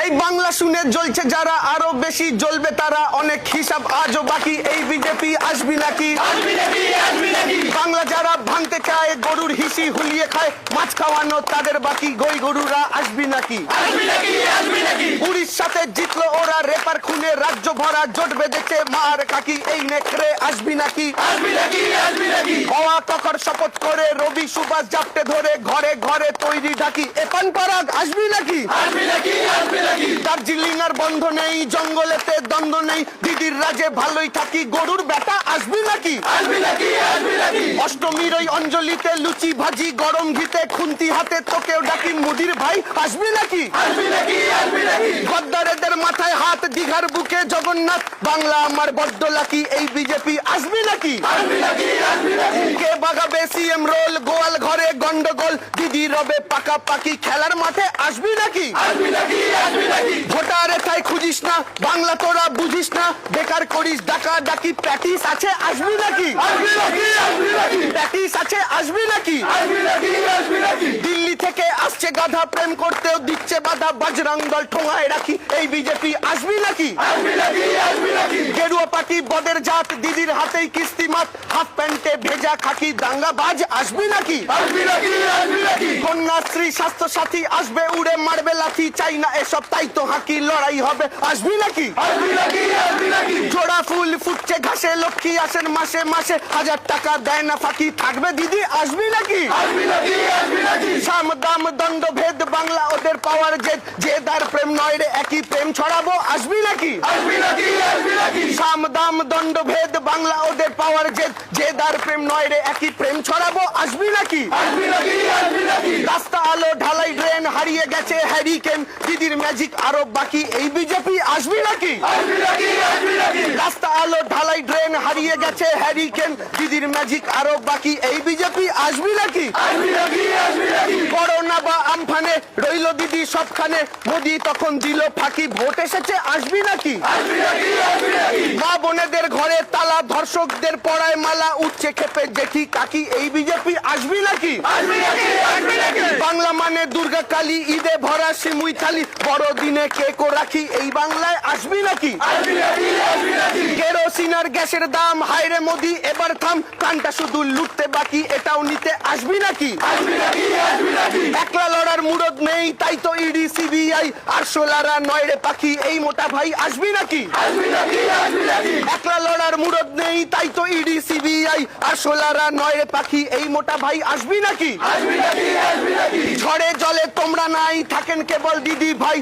এই বাংলা শুনে জ্বলছে যারা, আরো বেশি জ্বলবে তারা। অনেক হিসাব আজও বাকি, এই বিজেপি আসবি নাকি? বাংলা যারা ভাঙতে চায়, গরুর হিসি হুলিয়ে খায়, মাছ খাওয়ানো তাদের বাকি। গই গরুরা আসবি নাকি? উড়িষ্যাতে জিতলো ওরা, রেপার খুনে রাজ্য ভরা, জোট বেঁধেছে মার কাকি। এই নেকড়ে আসবি নাকি? হওয়া ককর শপথ করে, রবি সুভাষ জাপটে ধরে, ঘরে ঘরে তৈরি ডাকি। এপান পরাগ আসবি নাকি? দার্জিলিং আর বন্ধ নেই, জঙ্গলেতে দ্বন্দ্ব নেই, দিদির রাজে ভালোই থাকি। গরুর বেটা আসবি নাকি? অষ্টমীর ওই অঞ্জলিতে লুচি ভাজি, গরম ঘিতে খুন্তি হাতে তোকেও ডাকি। মুদির ভাই আসবি নাকি? গদ্দারেদের মাথায় হাত, দিঘার বুকে জগন্নাথ। বাংলা আমার বড্ড লাকি, এই বিজেপি আসবি নাকি? কে বাগাবে সিএম রোল, গোয়াল ঘরে গন্ডগোল, দিদি রবে পাকাপাকি। খেলার মাঠে আসবি নাকি? ভোটারে তাই খুঁজিস না, বাংলা তোরা বুঝিস না, বেকার করিস ডাকা ডাকি। প্র্যাকটিস আছে আসবি নাকি? প্র্যাকটিস আছে আসবি নাকি? দিল্লি থেকে আসছে গাধা, প্রেম করতেও দিচ্ছে বাধা। বজরং দল ঠোঙায় রাখি, এই বিজেপি আসবি নাকি? গেরুয়া পার্টি বদের জাত, দিদির হাতেই কিস্তি মাত। হাফ প্যান্টে ভেজা খাকি, দাঙ্গাবাজ আসবি নাকি? কন্যাশ্রী স্বাস্থ্য সাথী আসবে উড়ে, মারবে লাথি। চাই না এসব, তাই তো হাঁকি। লড়াই হবে আসবি নাকি? জোড়া ফুল ফুটছে ঘাসে, লক্ষ্মী আসেন মাসে মাসে, 1000 টাকা দেয় না ফাঁকি। থাকবে দিদি আসবি নাকি? সাম দাম দণ্ড ভেদ, বাংলা ওদের পাওয়ার জেদ। জেদার প্রেম নয় রে একই, প্রেম ছড়াবো আসবি নাকি? সাম দাম দণ্ড ভেদ, বাংলা ওদের পাওয়ার জেদ। জেদার প্রেম নয় রে একই, প্রেম ছড়াবো আসবি নাকি? রাস্তা আলো ঢালাই ড্রেন, হারিয়ে গেছে হ্যারিকেন, দিদির ম্যাজিক আরো বাকি। এই বিজেপি আসবি নাকি? রাস্তা আলো ঢালাই ড্রেন, হারিয়ে গেছে হ্যারিকেন, দিদির ম্যাজিক আরো বাকি। এই বিজেপি আসবি নাকি? করোনা বা আমফানে রইল দিদি সবখানে, মোদি তখন দিল ফাঁকি। ভোট এসেছে আসবি নাকি? মা বোনেদের ঘরে তালা, ধর্ষকদের পড়ায় মালা, উঠছে খেপে জেঠি কাকি। এই বিজেপি আসবি নাকি? বাংলা মানে দুর্গা কালী, ঈদে ভরা সিমুই থালি, বড়দিনে কেকও রাখি। এই বাংলায় আসবি নাকি? কেরোসিন আর গ্যাসের দাম, হায়রে মোদি এবার থাম। কানটা শুধু লুটতে বাকি, এটাও নিতে আসবি নাকি? একলা লড়ার মুরদ নেই, তাই তো ইডি সিবিআই। আর সোলারা নয় রে পাখি, এই মোটা ভাই আসবি নাকি? একলা লড়ার মুরদ নেই, তাই তো ইডি সিবিআই। আর সোলারা নয় রে পাখি, এই মোটা ভাই আসবি নাকি? ঝড়ে জলে তোমরা নাই, থাকেন কেবল দিদি ভাই।